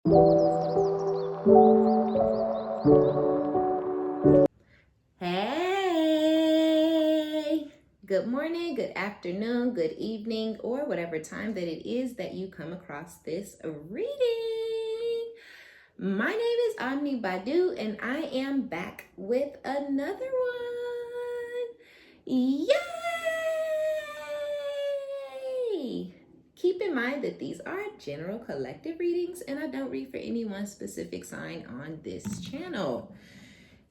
Hey, good morning, good afternoon, good evening, or whatever time that it is that you come across this reading. My name is OmniBadu, and I am back with another one. Yay! Keep in mind that these are general collective readings, and I don't read for any one specific sign on this channel.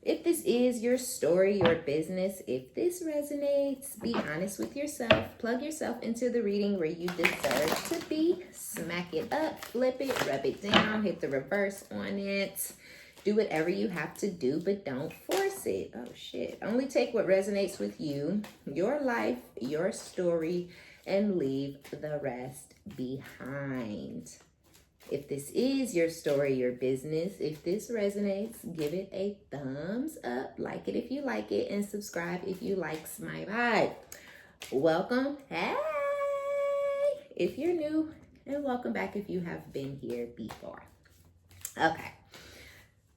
If this is your story, your business, if this resonates, be honest with yourself. Plug yourself into the reading where you deserve to be. Smack it up, flip it, rub it down, hit the reverse on it. Do whatever you have to do, but don't force it. Oh shit. Only take what resonates with you, your life, your story, and leave the rest behind. If this is your story, your business, if this resonates, give it a thumbs up, like it if you like it, and subscribe if you like my vibe. Welcome, hey, if you're new, and welcome back if you have been here before. Okay,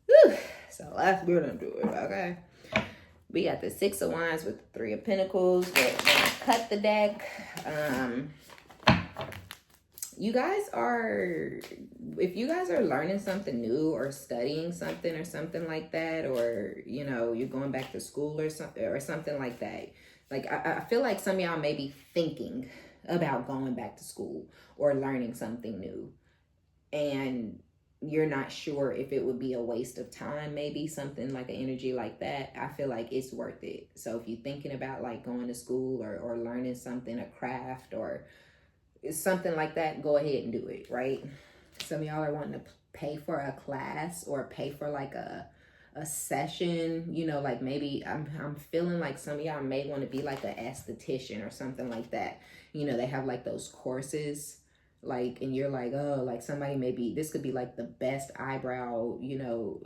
whew. So let's get into it, okay? We got the Six of Wands with the Three of Pentacles. We're gonna cut the deck. You guys are, if you guys are learning something new or studying something or something like that, or, you know, you're going back to school or something like that. Like, I feel like some of y'all may be thinking about going back to school or learning something new. And you're not sure if it would be a waste of time, maybe something like an energy like that. I feel like it's worth it. So if you're thinking about like going to school or learning something, a craft or something like that, go ahead and do it, right? Some of y'all are wanting to pay for a class or pay for like a session, you know, like maybe I'm feeling like some of y'all may want to be like an esthetician or something like that. You know, they have like those courses, like, and you're like, oh, like somebody maybe, this could be like the best eyebrow, you know,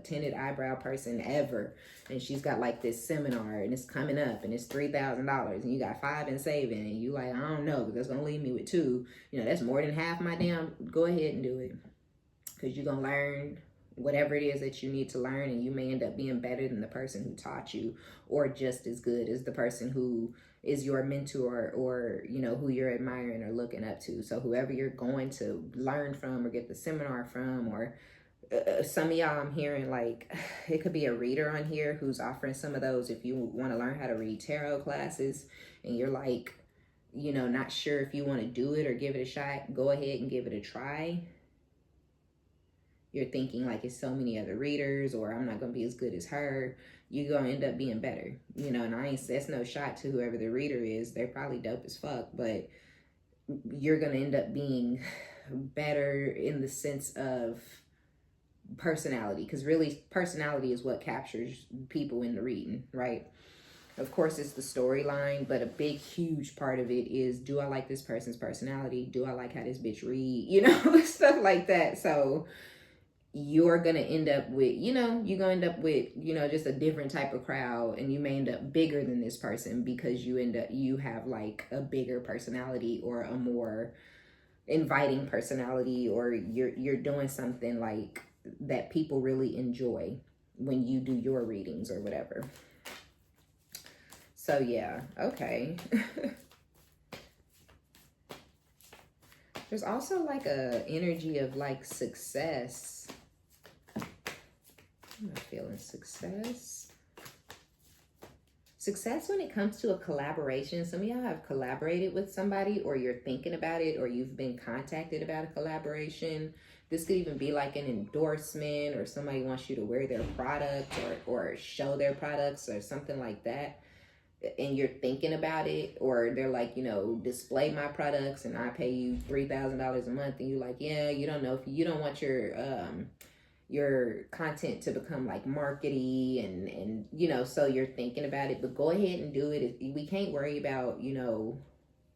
tinted eyebrow person ever. And she's got like this seminar and it's coming up and it's $3,000 and you got 5 in saving and you like, I don't know, but that's going to leave me with 2. You know, that's more than half my damn, go ahead and do it. Because you're going to learn whatever it is that you need to learn, and you may end up being better than the person who taught you, or just as good as the person who is your mentor, or, you know, who you're admiring or looking up to. So whoever you're going to learn from or get the seminar from, or some of y'all I'm hearing like it could be a reader on here who's offering some of those. If you want to learn how to read tarot classes and you're like, you know, not sure if you want to do it or give it a shot, go ahead and give it a try. You're thinking like it's so many other readers, or I'm not going to be as good as her. You're going to end up being better, you know, and that's no shot to whoever the reader is. They're probably dope as fuck, but you're going to end up being better in the sense of personality, because really personality is what captures people in the reading, right? Of course, it's the storyline, but a big, huge part of it is, do I like this person's personality? Do I like how this bitch read? You know, stuff like that. So you're going to end up with, you know, you're going to end up with, you know, just a different type of crowd, and you may end up bigger than this person because you have like a bigger personality or a more inviting personality, or you're doing something like that people really enjoy when you do your readings or whatever. So yeah, okay. There's also like a energy of like success. I'm not feeling success. Success when it comes to a collaboration. Some of y'all have collaborated with somebody, or you're thinking about it, or you've been contacted about a collaboration. This could even be like an endorsement, or somebody wants you to wear their product or show their products or something like that. And you're thinking about it, or they're like, you know, display my products and I pay you $3,000 a month, and you're like, yeah, you don't know if you don't want your content to become like markety and you know, so you're thinking about it, but go ahead and do it. We can't worry about, you know,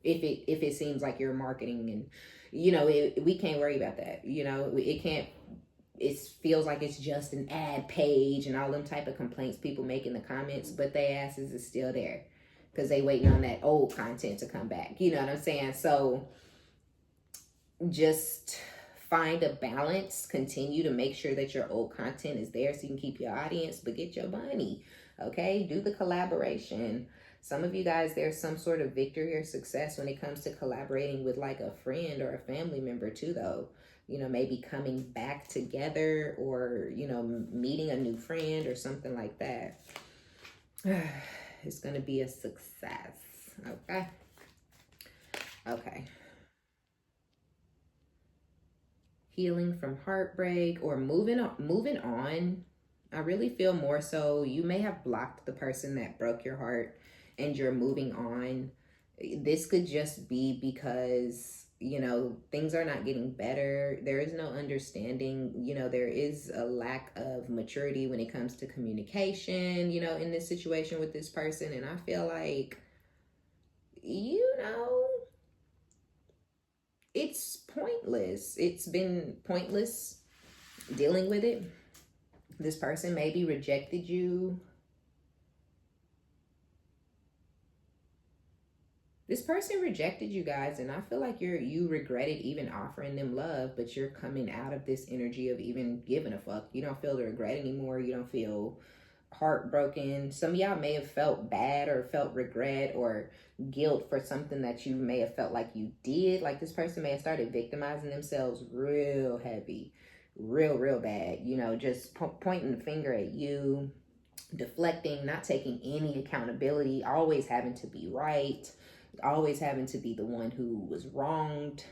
if it seems like you're marketing, and you know, we can't worry about that. You know, it feels like it's just an ad page and all them type of complaints people make in the comments, but their asses is still there because they waiting on that old content to come back. You know what I'm saying? So just find a balance, continue to make sure that your old content is there so you can keep your audience, but get your money. Okay, do the collaboration. Some of you guys, there's some sort of victory or success when it comes to collaborating with like a friend or a family member too, though. You know, maybe coming back together, or, you know, meeting a new friend or something like that. It's going to be a success. Okay. Okay. Healing from heartbreak or moving on. I really feel more so you may have blocked the person that broke your heart and you're moving on. This could just be because, you know, things are not getting better. There is no understanding. You know, there is a lack of maturity when it comes to communication, you know, in this situation with this person. And I feel like, you know, it's pointless. It's been pointless dealing with it. This person maybe rejected you. This person rejected you guys, and I feel like you regretted even offering them love, but you're coming out of this energy of even giving a fuck. You don't feel the regret anymore. You don't feel heartbroken. Some of y'all may have felt bad or felt regret or guilt for something that you may have felt like you did. Like this person may have started victimizing themselves real heavy, real bad. You know, just pointing the finger at you, deflecting, not taking any accountability, always having to be right, always having to be the one who was wronged.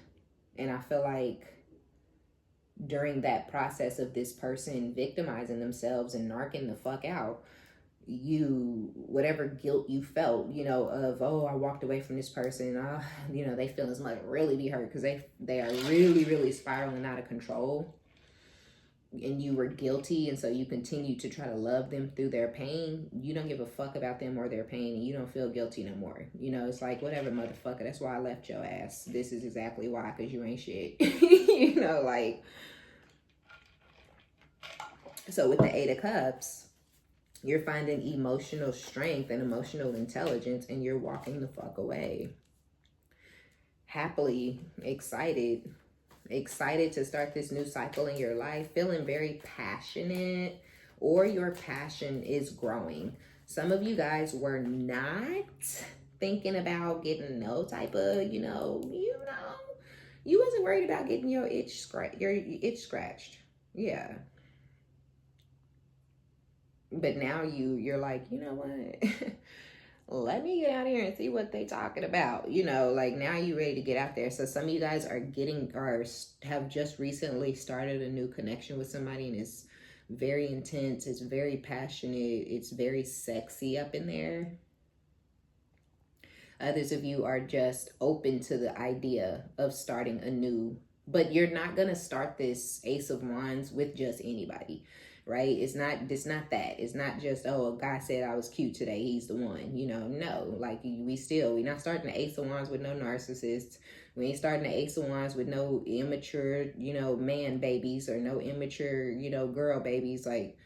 And I feel like during that process of this person victimizing themselves and narking the fuck out, you, whatever guilt you felt, you know, of, oh, I walked away from this person, you know, they feelings might really be hurt because they are really spiraling out of control, and you were guilty, and so you continue to try to love them through their pain. You don't give a fuck about them or their pain, and you don't feel guilty no more. You know, it's like, whatever, motherfucker, that's why I left your ass. This is exactly why, because you ain't shit. You know, like, so with the Eight of Cups, you're finding emotional strength and emotional intelligence, and you're walking the fuck away. Happily, excited to start this new cycle in your life, feeling very passionate, or your passion is growing. Some of you guys were not thinking about getting no type of, you wasn't worried about getting your itch scratched. Yeah. But now you're like, you know what? Let me get out here and see what they talking about. You know, like now you ready to get out there. So some of you guys have just recently started a new connection with somebody, and it's very intense. It's very passionate. It's very sexy up in there. Others of you are just open to the idea of starting anew, but you're not going to start this Ace of Wands with just anybody. Right? It's not that. It's not just, oh, a guy said I was cute today, he's the one. You know, no. Like, we're not starting the Ace of Wands with no narcissists. We ain't starting the Ace of Wands with no immature, you know, man babies, or no immature, you know, girl babies. Like,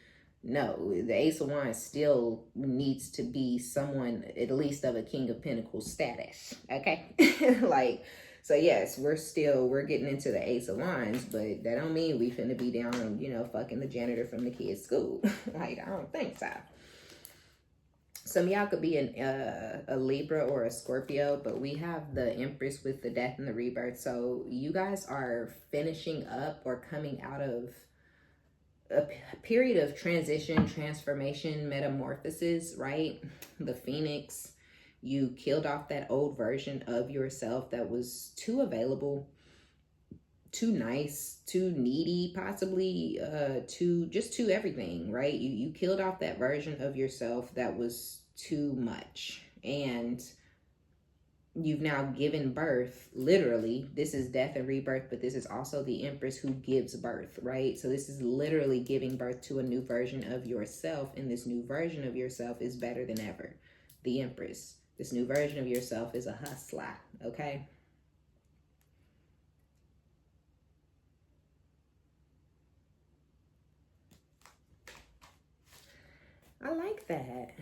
no. The Ace of Wands still needs to be someone at least of a King of Pentacles status. Okay? Like, so yes, we're getting into the Ace of Wands, but that don't mean we finna be down, you know, fucking the janitor from the kids' school. Like, I don't think so. Some of y'all could be a Libra or a Scorpio, but we have the Empress with the death and the rebirth. So you guys are finishing up or coming out of a period of transition, transformation, metamorphosis, right? The Phoenix. You killed off that old version of yourself that was too available, too nice, too needy, possibly too everything, right? You killed off that version of yourself that was too much. And you've now given birth, literally. This is death and rebirth, but this is also the Empress who gives birth, right? So this is literally giving birth to a new version of yourself, and this new version of yourself is better than ever. The Empress. This new version of yourself is a hustler, okay? I like that.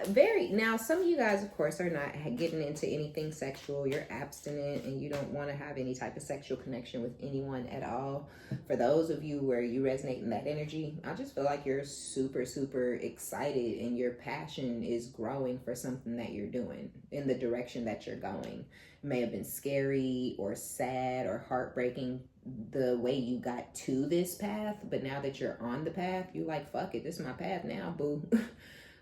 very. Now, some of you guys, of course, are not getting into anything sexual. You're abstinent and you don't want to have any type of sexual connection with anyone at all. For those of you where you resonate in that energy, I just feel like you're super, super excited and your passion is growing for something that you're doing in the direction that you're going. It may have been scary or sad or heartbreaking the way you got to this path, but now that you're on the path, you're like, fuck it, this is my path now, boo.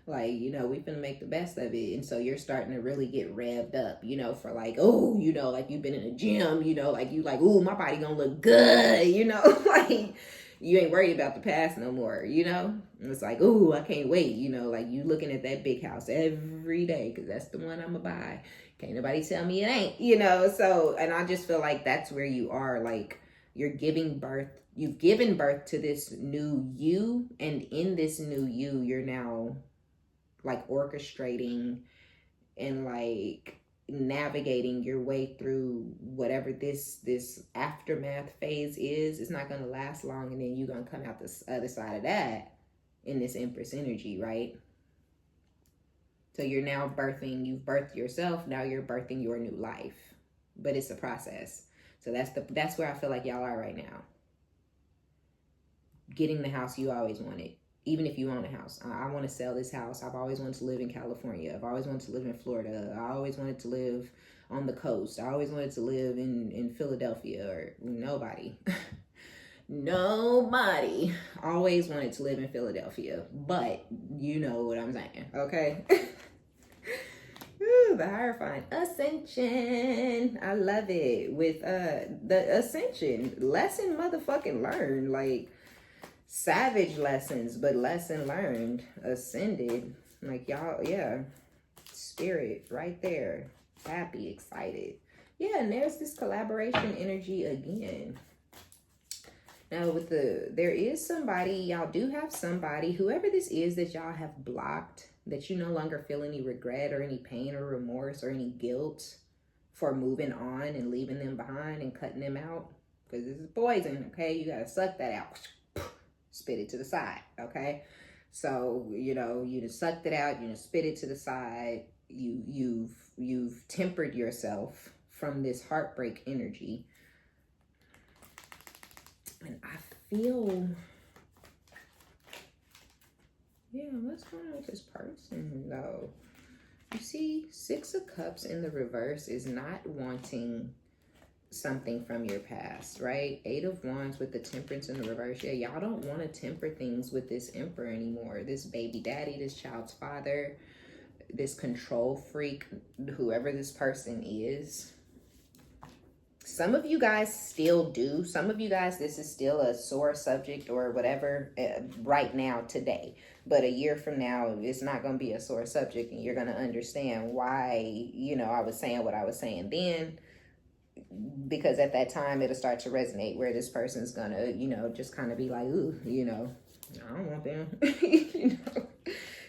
Like, you know, we finna make the best of it. And so you're starting to really get revved up, you know, for like, oh, you know, like you've been in a gym, you know, like you like, oh, my body gonna look good, you know, like you ain't worried about the past no more, you know. And it's like, oh, I can't wait, you know, like you looking at that big house every day because that's the one I'm gonna buy. Can't nobody tell me it ain't, you know. So, and I just feel like that's where you are. Like, you're giving birth, you've given birth to this new you, and in this new you, you're now like orchestrating and like navigating your way through whatever this aftermath phase is. It's not going to last long, and then you're going to come out this other side of that in this Empress energy, right? So you're now birthing, you've birthed yourself, now you're birthing your new life, but it's a process. So that's where I feel like y'all are right now. Getting the house you always wanted. Even if you own a house, I want to sell this house. I've always wanted to live in California. I've always wanted to live in Florida. I always wanted to live on the coast. I always wanted to live in Philadelphia, or nobody. Nobody always wanted to live in Philadelphia, but you know what I'm saying, okay? Ooh, the Hierophant Ascension. I love it. With the Ascension, lesson motherfucking learned. Like, savage lessons, but lesson learned, ascended. Like, y'all, yeah, spirit right there, happy, excited. Yeah, and there's this collaboration energy again. Now with there is somebody, y'all do have somebody, whoever this is that y'all have blocked, that you no longer feel any regret or any pain or remorse or any guilt for moving on and leaving them behind and cutting them out, because this is poison, okay? You gotta suck that out. Spit it to the side, okay? So, you know, you just sucked it out, you just spit it to the side. You've tempered yourself from this heartbreak energy. And I feel, yeah, what's going on with this person though? You see, Six of Cups in the reverse is not wanting something from your past, right? Eight of Wands with the Temperance in the reverse. Yeah, y'all don't want to temper things with this Emperor anymore. This baby daddy, this child's father, this control freak, whoever this person is. Some of you guys still do. Some of you guys, this is still a sore subject or whatever right now, today. But a year from now, it's not going to be a sore subject, and you're going to understand why, you know, I was saying what I was saying then. Because at that time it'll start to resonate, where this person's gonna, you know, just kind of be like, ooh, you know, I don't want them. You know,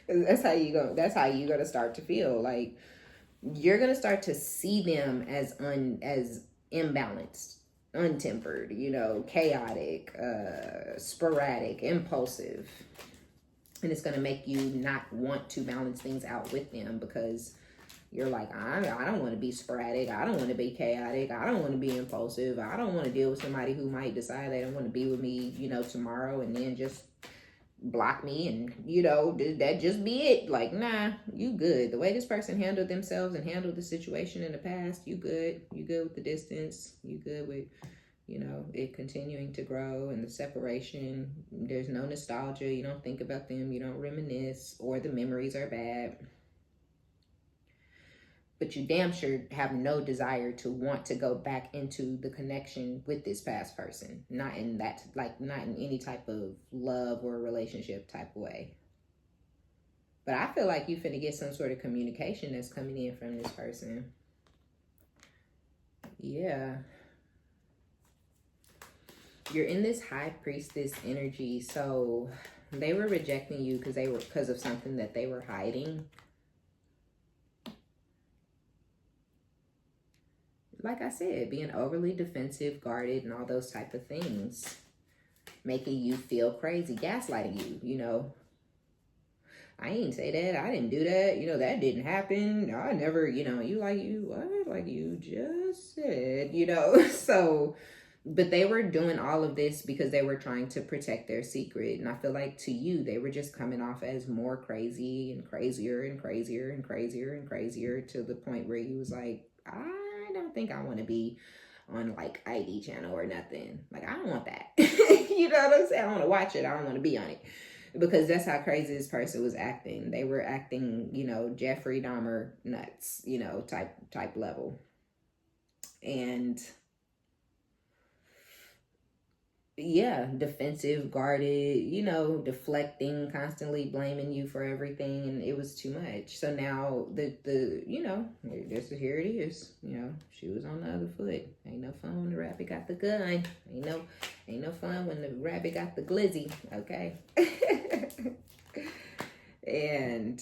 that's how you're gonna start to feel. Like, you're gonna start to see them as imbalanced, untempered, you know, chaotic, sporadic, impulsive, and it's gonna make you not want to balance things out with them, because you're like, I don't want to be sporadic. I don't want to be chaotic. I don't want to be impulsive. I don't want to deal with somebody who might decide they don't want to be with me, you know, tomorrow, and then just block me, and, you know, that just be it. Like, nah, you good. The way this person handled themselves and handled the situation in the past, you good. You good with the distance. You good with, you know, it continuing to grow and the separation. There's no nostalgia. You don't think about them. You don't reminisce, or the memories are bad. But you damn sure have no desire to want to go back into the connection with this past person. Not in that, like, not in any type of love or relationship type of way. But I feel like you finna get some sort of communication that's coming in from this person. Yeah. You're in this High Priestess energy. So they were rejecting you because of something that they were hiding. Like I said, being overly defensive, guarded, and all those type of things. Making you feel crazy, gaslighting you, you know. I ain't say that. I didn't do that. That didn't happen. I never, you like, you what? Like you just said, So, but they were doing all of this because they were trying to protect their secret. And I feel like to you, they were just coming off as more crazy and crazier and crazier and crazier and crazier to the point where you was like, I don't think I want to be on like ID channel or nothing. Like, I don't want that. You know what I'm saying? I want to watch it. I don't want to be on it. Because that's how crazy this person was acting. They were acting, Jeffrey Dahmer nuts, type level. And yeah, defensive, guarded, deflecting, constantly blaming you for everything, and it was too much. So now here it is. She was on the other foot. Ain't no fun when the rabbit got the gun. Ain't no fun when the rabbit got the glizzy. Okay. And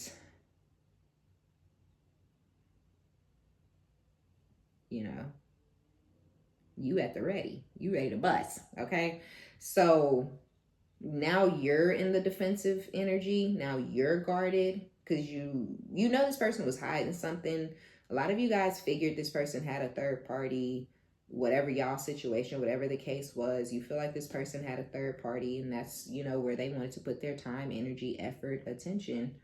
you at the ready. You ready to bust, okay? So now you're in the defensive energy. Now you're guarded because this person was hiding something. A lot of you guys figured this person had a third party, whatever y'all situation, whatever the case was. You feel like this person had a third party, and that's, where they wanted to put their time, energy, effort, attention,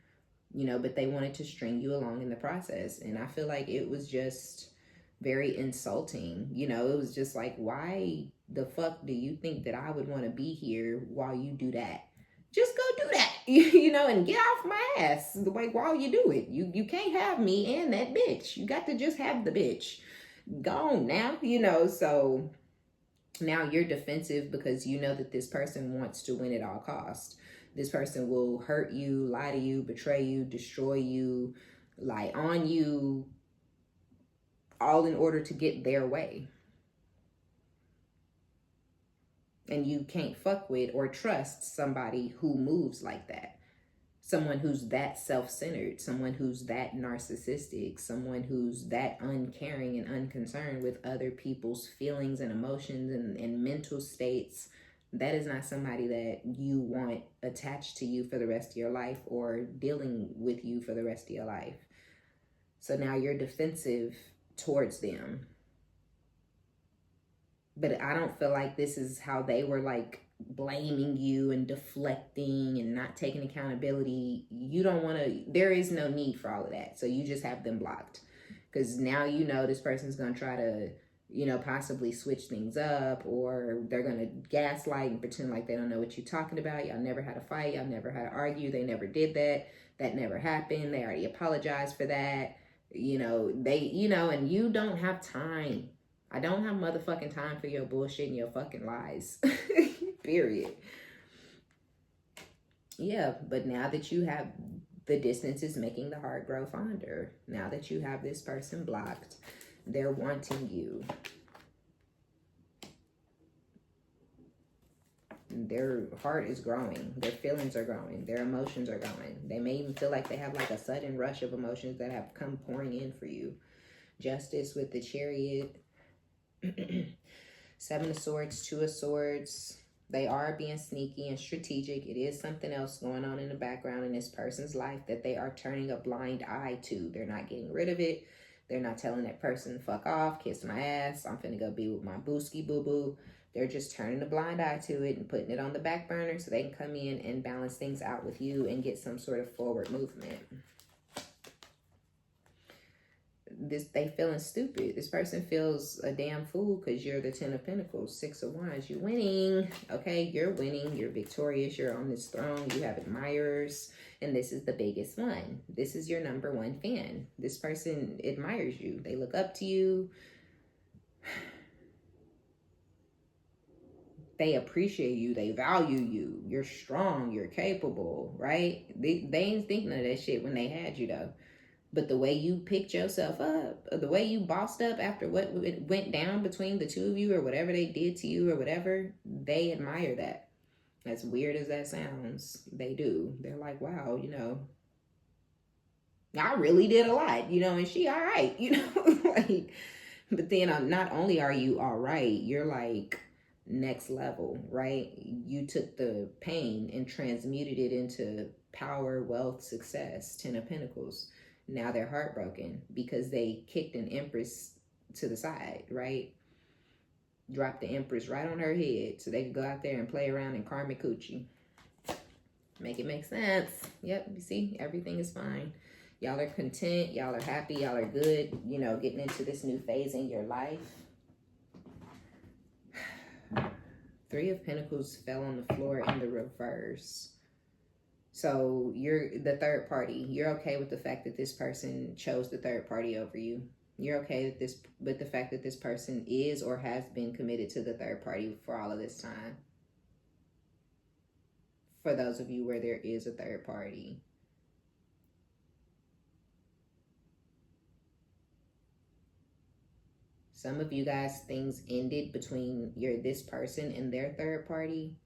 but they wanted to string you along in the process. And I feel like it was just very insulting. It was just like, why the fuck do you think that I would want to be here while you do that? Just go do that, and get off my ass the way while you do it. You can't have me and that bitch. You got to just have the bitch. Gone now, so now you're defensive because you know that this person wants to win at all costs. This person will hurt you, lie to you, betray you, destroy you, lie on you, all in order to get their way. And you can't fuck with or trust somebody who moves like that. Someone who's that self-centered, someone who's that narcissistic, someone who's that uncaring and unconcerned with other people's feelings and emotions and mental states. That is not somebody that you want attached to you for the rest of your life or dealing with you for the rest of your life. So now you're defensive towards them. But I don't feel like this is how they were like blaming you and deflecting and not taking accountability. You don't want to, there is no need for all of that. So you just have them blocked. Because now this person's going to try to, possibly switch things up, or they're going to gaslight and pretend like they don't know what you're talking about. Y'all never had a fight. Y'all never had to argue. They never did that. That never happened. They already apologized for that. And you don't have time. I don't have motherfucking time for your bullshit and your fucking lies. Period. Yeah, but now that you have, the distance is making the heart grow fonder. Now that you have this person blocked, they're wanting you. Their heart is growing. Their feelings are growing. Their emotions are growing. They may even feel like they have like a sudden rush of emotions that have come pouring in for you. Justice with the Chariot. 7 of Swords, 2 of Swords. They are being sneaky and strategic. It is something else going on in the background in this person's life that they are turning a blind eye to. They're not getting rid of it. They're not telling that person, fuck off, kiss my ass, I'm finna go be with my booski boo-boo. They're just turning a blind eye to it and putting it on the back burner so they can come in and balance things out with you and get some sort of forward movement. They feeling stupid. This person feels a damn fool because you're the 10 of Pentacles, 6 of Wands. You're winning, okay? You're winning. You're victorious. You're on this throne. You have admirers, and this is the biggest one. This is your number one fan. This person admires you. They look up to you. They appreciate you. They value you. You're strong. You're capable, right? They ain't thinking of that shit when they had you, though. But the way you picked yourself up, or the way you bossed up after what went down between the two of you or whatever they did to you or whatever, they admire that. As weird as that sounds, they do. They're like, wow, I really did a lot, and she all right, like, but then not only are you all right, you're like next level, right? You took the pain and transmuted it into power, wealth, success. 10 of Pentacles. Now they're heartbroken because they kicked an Empress to the side, right? Dropped the Empress right on her head so they could go out there and play around in karmic coochie. Make it make sense. Yep, you see, everything is fine. Y'all are content. Y'all are happy. Y'all are good, you know, getting into this new phase in your life. 3 of Pentacles fell on the floor in the reverse. So you're the third party. You're okay with the fact that this person chose the third party over you. You're okay with the fact that this person is or has been committed to the third party for all of this time. For those of you where there is a third party. Some of you guys, things ended between this person and their third party.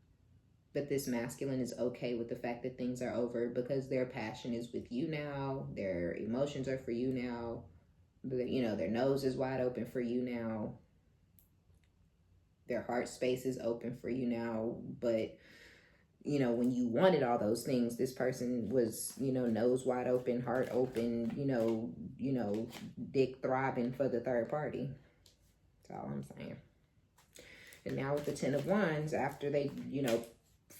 But this masculine is okay with the fact that things are over because their passion is with you now. Their emotions are for you now. You know, their nose is wide open for you now. Their heart space is open for you now. But, you know, when you wanted all those things, this person was, you know, nose wide open, heart open, you know, dick throbbing for the third party. That's all I'm saying. And now with the 10 of Wands, after they, you know,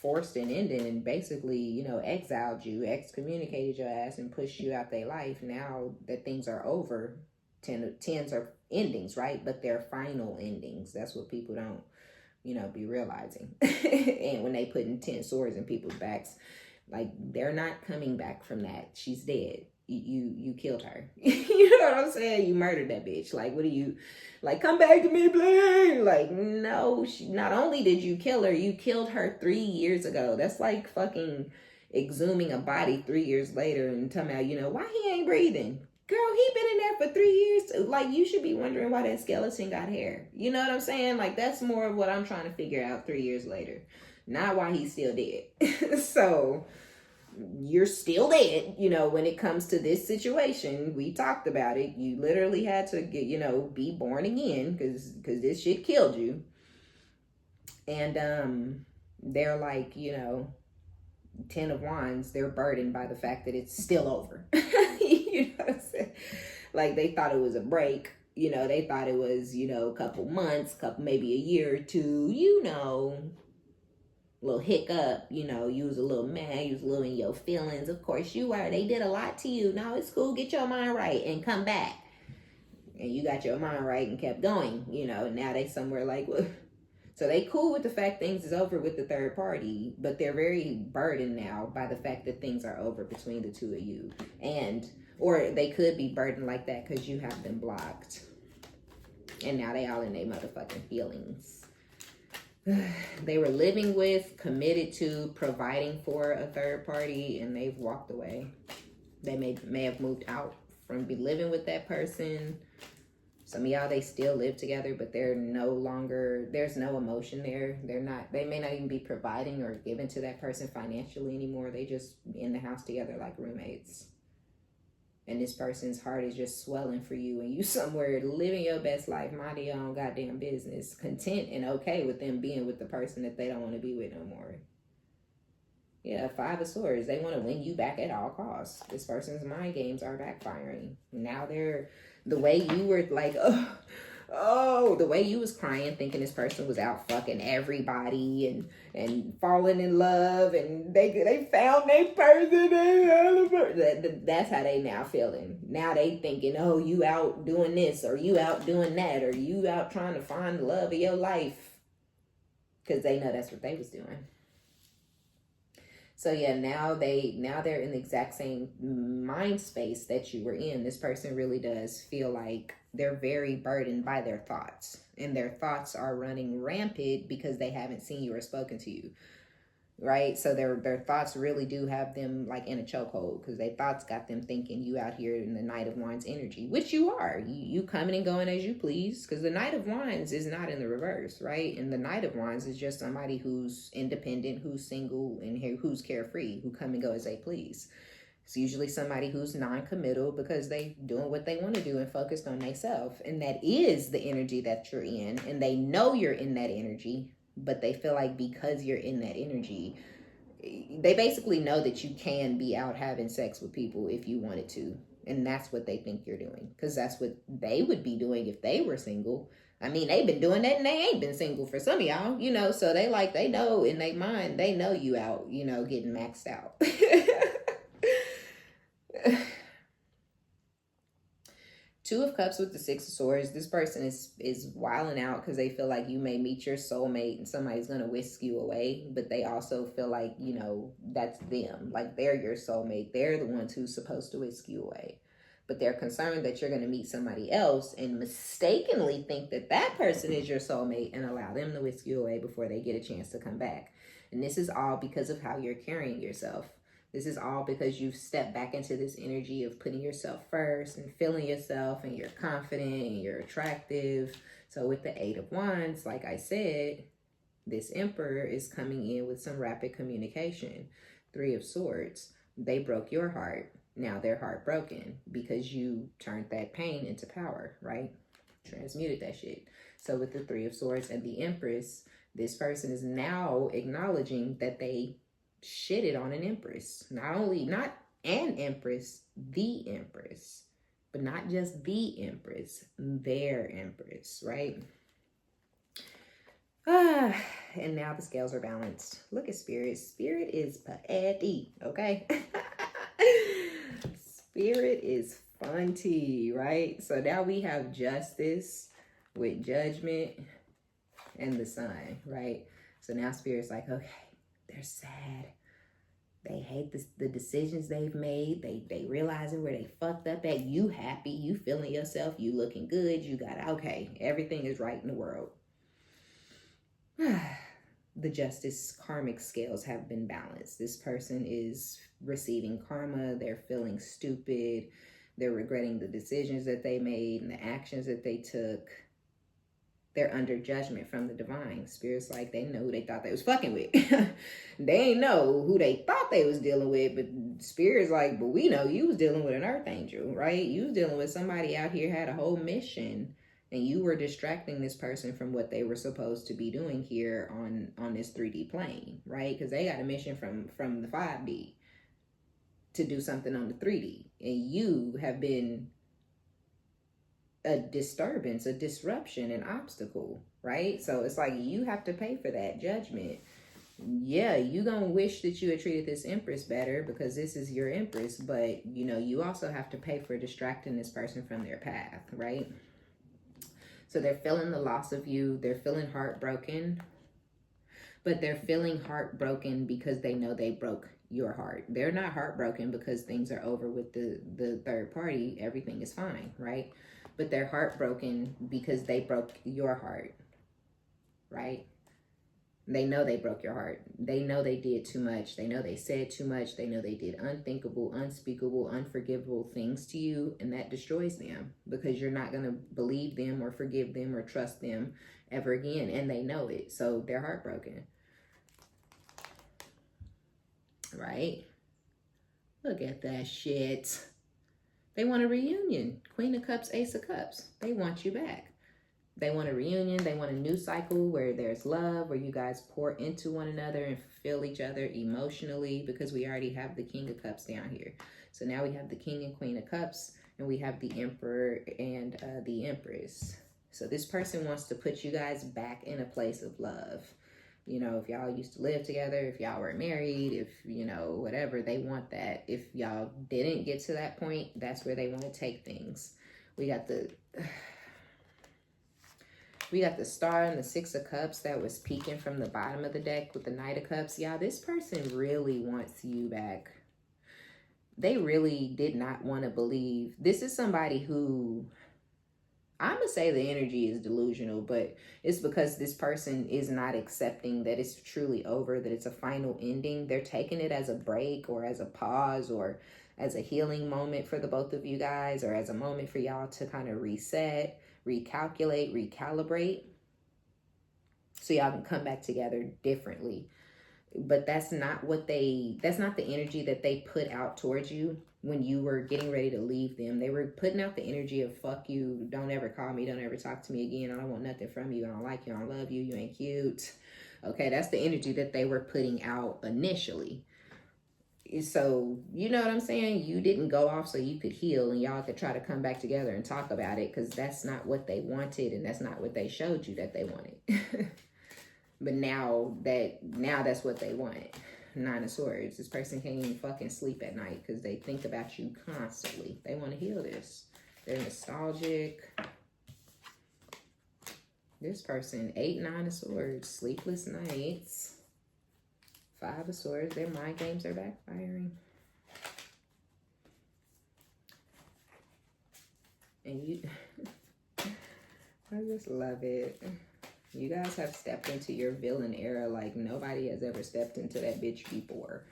forced an ending and basically, you know, exiled you, excommunicated your ass and pushed you out their life. Now that things are over, 10s are endings, right? But they're final endings. That's what people don't, you know, be realizing. And when they putting 10 swords in people's backs, like, they're not coming back from that. She's dead. You killed her. You know what I'm saying? You murdered that bitch. Like, what do you, like, come back to me, please? Like, no, not only did you kill her, you killed her 3 years ago. That's like fucking exhuming a body 3 years later and telling me, you know, why he ain't breathing? Girl, he been in there for 3 years. Like, you should be wondering why that skeleton got hair. You know what I'm saying? Like, that's more of what I'm trying to figure out 3 years later. Not why he's still dead. So you're still dead, you know, when it comes to this situation. We talked about it. You literally had to get, you know, be born again because this shit killed you. And they're like, you know, 10 of Wands, they're burdened by the fact that it's still over. You know what I'm saying? Like, they thought it was a break. You know, they thought it was, you know, a couple months, maybe a year or two, you know, little hiccup, you know, you was a little mad, you was a little in your feelings. Of course you were. They did a lot to you. No, it's cool. Get your mind right and come back. And you got your mind right and kept going, you know. Now they somewhere like, well, so they cool with the fact things is over with the third party, but they're very burdened now by the fact that things are over between the two of you. Or they could be burdened like that because you have them blocked. And now they all in their motherfucking feelings. They were living with, committed to, providing for a third party, and they've walked away. They may have moved out from living with that person. Some of y'all, they still live together, but they're no longer, there's no emotion there. They may not even be providing or giving to that person financially anymore. They just in the house together like roommates. And this person's heart is just swelling for you, and you somewhere living your best life, minding your own goddamn business, content and okay with them being with the person that they don't want to be with no more. Yeah, 5 of Swords. They want to win you back at all costs. This person's mind games are backfiring. Now they're, the way you were like, the way you was crying, thinking this person was out fucking everybody and falling in love, and they found their person. That's how they now feeling. Now they thinking, oh, you out doing this, or you out doing that, or you out trying to find the love of your life, because they know that's what they was doing. So yeah, now they're in the exact same mind space that you were in. This person really does feel like they're very burdened by their thoughts, and their thoughts are running rampant because they haven't seen you or spoken to you, right? So their thoughts really do have them like in a chokehold, because their thoughts got them thinking you out here in the Knight of Wands energy, which you are. You coming and going as you please, because the Knight of Wands is not in the reverse, right? And the Knight of Wands is just somebody who's independent, who's single, and who's carefree, who come and go as they please. It's usually somebody who's non-committal because they doing what they want to do and focused on themselves. And that is the energy that you're in. And they know you're in that energy, but they feel like because you're in that energy, they basically know that you can be out having sex with people if you wanted to. And that's what they think you're doing. Because that's what they would be doing if they were single. I mean, they've been doing that and they ain't been single for some of y'all, you know. So they know in their mind, they know you out, you know, getting maxed out. Two of Cups with the Six of Swords. This person is wilding out because they feel like you may meet your soulmate and somebody's going to whisk you away. But they also feel like, you know, that's them. Like they're your soulmate. They're the ones who's supposed to whisk you away. But they're concerned that you're going to meet somebody else and mistakenly think that that person is your soulmate and allow them to whisk you away before they get a chance to come back. And this is all because of how you're carrying yourself. This is all because you've stepped back into this energy of putting yourself first and feeling yourself, and you're confident and you're attractive. So with the Eight of Wands, like I said, this Emperor is coming in with some rapid communication. Three of Swords, they broke your heart. Now they're heartbroken because you turned that pain into power, right? Transmuted that shit. So with the Three of Swords and the Empress, this person is now acknowledging that they shitted on an Empress. Not an Empress, the Empress. But not just the Empress, their Empress, right? And now the scales are balanced. Look at Spirit. Spirit is petty, okay? Spirit is funty, right? So now we have Justice with Judgment and the Sun, right? So now Spirit's like, okay, they're sad. They hate the decisions they've made. They realizing where they fucked up at. You happy. You feeling yourself. You looking good. You got, okay, everything is right in the world. The Justice karmic scales have been balanced. This person is receiving karma. They're feeling stupid. They're regretting the decisions that they made and the actions that they took. They're under judgment from the divine. Spirit's like, they know who they thought they was fucking with. They ain't know who they thought they was dealing with, but Spirit's like, but we know you was dealing with an earth angel, right? You was dealing with somebody out here had a whole mission, and you were distracting this person from what they were supposed to be doing here on this 3D plane, right? Because they got a mission from the 5D to do something on the 3D, and you have been a disturbance, a disruption, an obstacle, right? So it's like you have to pay for that judgment. Yeah, you gonna wish that you had treated this Empress better because this is your Empress, but you know, you also have to pay for distracting this person from their path, right? So they're feeling the loss of you, they're feeling heartbroken, but they're feeling heartbroken because they know they broke your heart. They're not heartbroken because things are over with the third party, everything is fine, right? But they're heartbroken because they broke your heart, right? They know they broke your heart. They know they did too much. They know they said too much. They know they did unthinkable, unspeakable, unforgivable things to you, and that destroys them because you're not going to believe them or forgive them or trust them ever again, and they know it, so they're heartbroken, right? Look at that shit. They want a reunion. Queen of Cups, Ace of Cups. They want you back. They want a reunion. They want a new cycle where there's love, where you guys pour into one another and fulfill each other emotionally, because we already have the King of Cups down here. So now we have the King and Queen of Cups, and we have the Emperor and the Empress. So this person wants to put you guys back in a place of love. You know, if y'all used to live together, if y'all were married, if, you know, whatever, they want that. If y'all didn't get to that point, that's where they want to take things. We got the Star and the Six of Cups that was peeking from the bottom of the deck with the Knight of Cups. Y'all, this person really wants you back. They really did not want to believe. This is somebody who, I'm going to say the energy is delusional, but it's because this person is not accepting that it's truly over, that it's a final ending. They're taking it as a break or as a pause or as a healing moment for the both of you guys, or as a moment for y'all to kind of reset, recalculate, recalibrate, so y'all can come back together differently. But that's not the energy that they put out towards you when you were getting ready to leave them. They were putting out the energy of, fuck you, don't ever call me, don't ever talk to me again, I don't want nothing from you, I don't like you, I don't love you, you ain't cute, Okay, that's the energy that they were putting out initially. So, you know what I'm saying? You didn't go off so you could heal and y'all could try to come back together and talk about it, because that's not what they wanted and that's not what they showed you that they wanted. But now that's what they want. Nine of Swords. This person can't even fucking sleep at night because they think about you constantly. They want to heal this. They're nostalgic. This person, 8, 9 of Swords, sleepless nights. 5 of Swords, their mind games are backfiring. And you, I just love it. You guys have stepped into your villain era like nobody has ever stepped into that bitch before.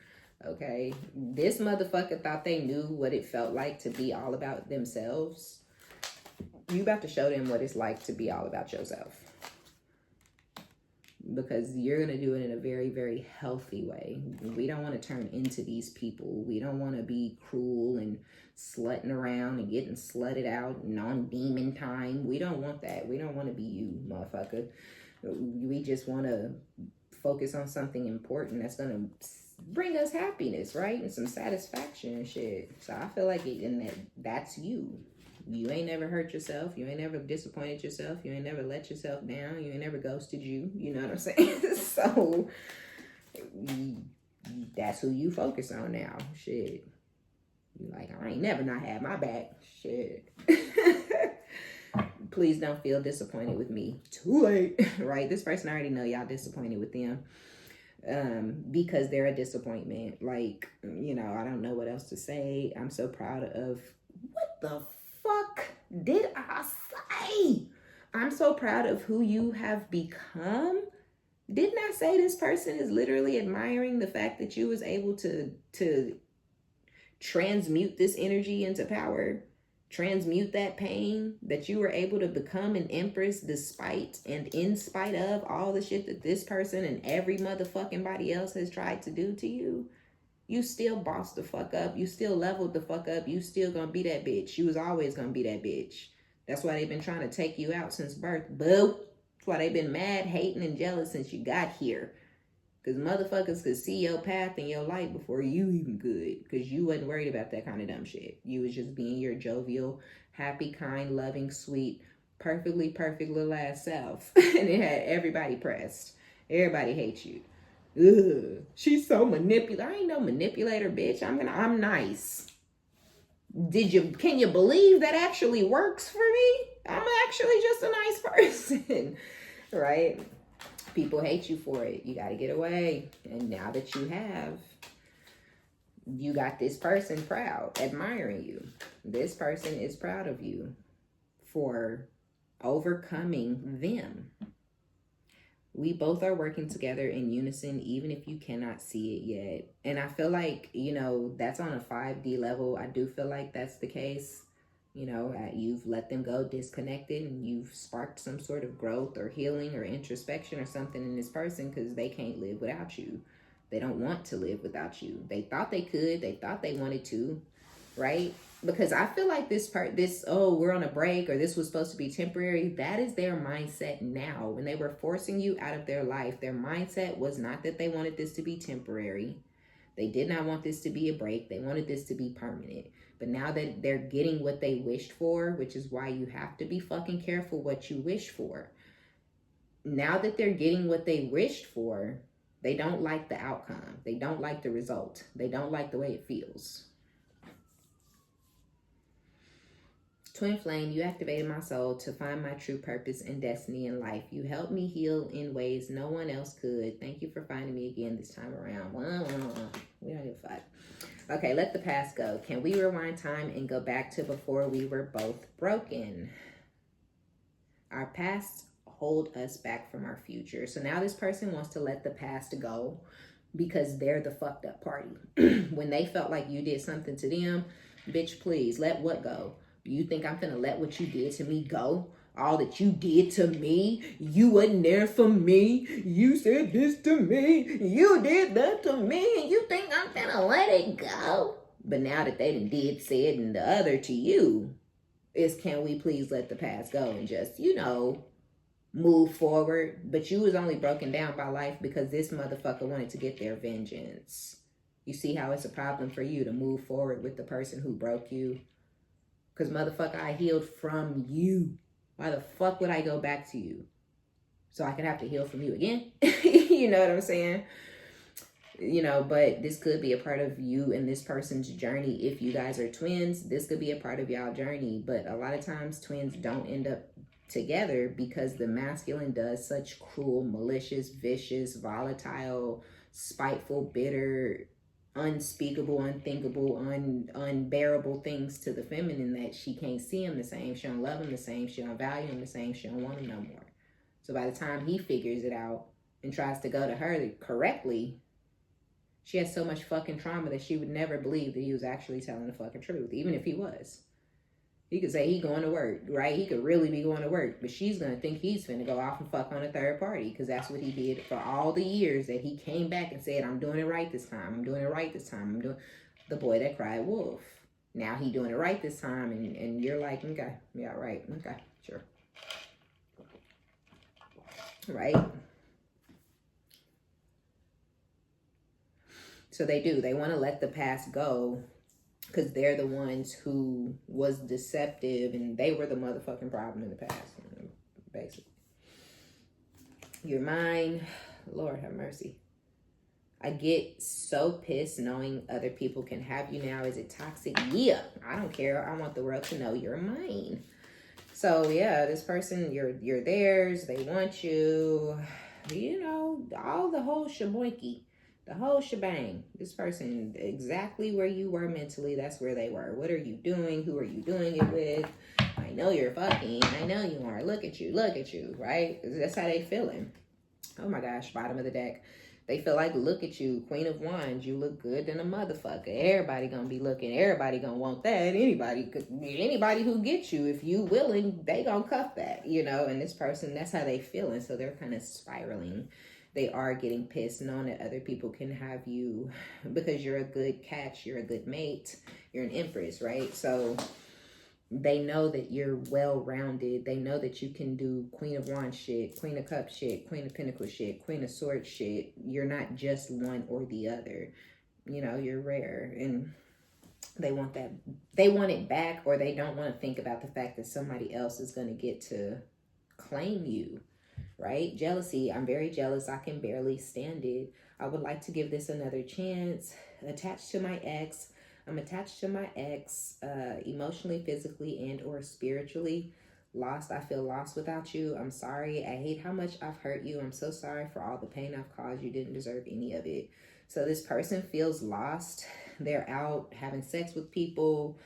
Okay? This motherfucker thought they knew what it felt like to be all about themselves. You about to show them what it's like to be all about yourself. Because you're going to do it in a very, very healthy way. We don't want to turn into these people. We don't want to be cruel and slutting around and getting slutted out and on demon time. We don't want that. We don't want to be you, motherfucker. We just want to focus on something important that's going to bring us happiness, right? And some satisfaction and shit. So I feel like that's you. You ain't never hurt yourself. You ain't never disappointed yourself. You ain't never let yourself down. You ain't never ghosted you. You know what I'm saying? So that's who you focus on now. Shit. You like, I ain't never not had my back. Shit. Please don't feel disappointed with me. Too late. Right? This person already know y'all disappointed with them. Because they're a disappointment. Like, you know, I don't know what else to say. I'm so proud of what the fuck did I say? I'm so proud of who you have become. Didn't I say this person is literally admiring the fact that you was able to transmute this energy into power, transmute that pain, that you were able to become an empress despite and in spite of all the shit that this person and every motherfucking body else has tried to do to you? You still bossed the fuck up. You still leveled the fuck up. You still gonna be that bitch. You was always gonna be that bitch. That's why they've been trying to take you out since birth. Boo. That's why they've been mad, hating, and jealous since you got here. Because motherfuckers could see your path and your light before you even could. Because you wasn't worried about that kind of dumb shit. You was just being your jovial, happy, kind, loving, sweet, perfectly perfect little ass self. And it had everybody pressed. Everybody hates you. Ugh, she's so manipulative. I ain't no manipulator, bitch. I'm nice. Can you believe that actually works for me? I'm actually just a nice person. Right? People hate you for it. You got to get away. And now that you got this person proud, admiring you. This person is proud of you for overcoming them. We both are working together in unison, even if you cannot see it yet. And I feel like, you know, that's on a 5D level. I do feel like that's the case. You know, you've let them go disconnected and you've sparked some sort of growth or healing or introspection or something in this person, because they can't live without you. They don't want to live without you. They thought they could. They thought they wanted to, right? Because I feel like we're on a break, or this was supposed to be temporary. That is their mindset now. When they were forcing you out of their life, their mindset was not that they wanted this to be temporary. They did not want this to be a break. They wanted this to be permanent. But now that they're getting what they wished for, which is why you have to be fucking careful what you wish for. Now that they're getting what they wished for, they don't like the outcome. They don't like the result. They don't like the way it feels. Twin Flame, you activated my soul to find my true purpose and destiny in life. You helped me heal in ways no one else could. Thank you for finding me again this time around. We don't give a fuck. Okay, let the past go. Can we rewind time and go back to before we were both broken? Our past hold us back from our future. So now this person wants to let the past go because they're the fucked up party. When they felt like you did something to them, bitch, please, let what go? You think I'm gonna let what you did to me go? All that you did to me? You wasn't there for me. You said this to me. You did that to me. And you think I'm gonna let it go? But now that they did, said, and the other to you, is can we please let the past go and just, you know, move forward, but you was only broken down by life because this motherfucker wanted to get their vengeance. You see how it's a problem for you to move forward with the person who broke you? Because motherfucker, I healed from you. Why the fuck would I go back to you? So I could have to heal from you again? You know what I'm saying? You know, but this could be a part of you and this person's journey. If you guys are twins, this could be a part of y'all journey. But a lot of times twins don't end up together because the masculine does such cruel, malicious, vicious, volatile, spiteful, bitter, unspeakable, unthinkable, unbearable things to the feminine that she can't see him the same. She don't love him the same. She don't value him the same. She don't want him no more. So by the time he figures it out and tries to go to her correctly, she has so much fucking trauma that she would never believe that he was actually telling the fucking truth, even if he was. He could say he going to work, right? He could really be going to work, but she's going to think he's finna go off and fuck on a third party because that's what he did for all the years that he came back and said, I'm doing it right this time. I'm doing it right this time. I'm doing the boy that cried wolf. Now he doing it right this time, and you're like, okay, yeah, right, okay, sure. Right? So they do. They want to let the past go because they're the ones who was deceptive and they were the motherfucking problem in the past, basically. You're mine. Lord have mercy. I get so pissed knowing other people can have you now. Is it toxic? Yeah. I don't care. I want the world to know you're mine. So yeah, this person, you're theirs. They want you. You know, all the whole shaboinky. The whole shebang. This person, exactly where you were mentally, that's where they were. What are you doing? Who are you doing it with? I know you're fucking. I know you are. Look at you, right? That's how they feeling. Oh my gosh, bottom of the deck. They feel like, look at you, Queen of Wands. You look good than a motherfucker. Everybody gonna be looking. Everybody gonna want that. Anybody who gets you, if you willing, they gonna cuff that, you know? And this person, that's how they feeling. So they're kind of spiraling. They are getting pissed knowing that other people can have you because you're a good catch, you're a good mate, you're an empress, right? So they know that you're well-rounded. They know that you can do Queen of Wands shit, Queen of Cups shit, Queen of Pentacles shit, Queen of Swords shit. You're not just one or the other. You know, you're rare. And they want that. They want it back, or they don't want to think about the fact that somebody else is going to get to claim you. Right? Jealousy. I'm very jealous. I can barely stand it. I would like to give this another chance. Attached to my ex. I'm attached to my ex emotionally, physically, and or spiritually. Lost. I feel lost without you. I'm sorry. I hate how much I've hurt you. I'm so sorry for all the pain I've caused. You didn't deserve any of it. So this person feels lost. They're out having sex with people.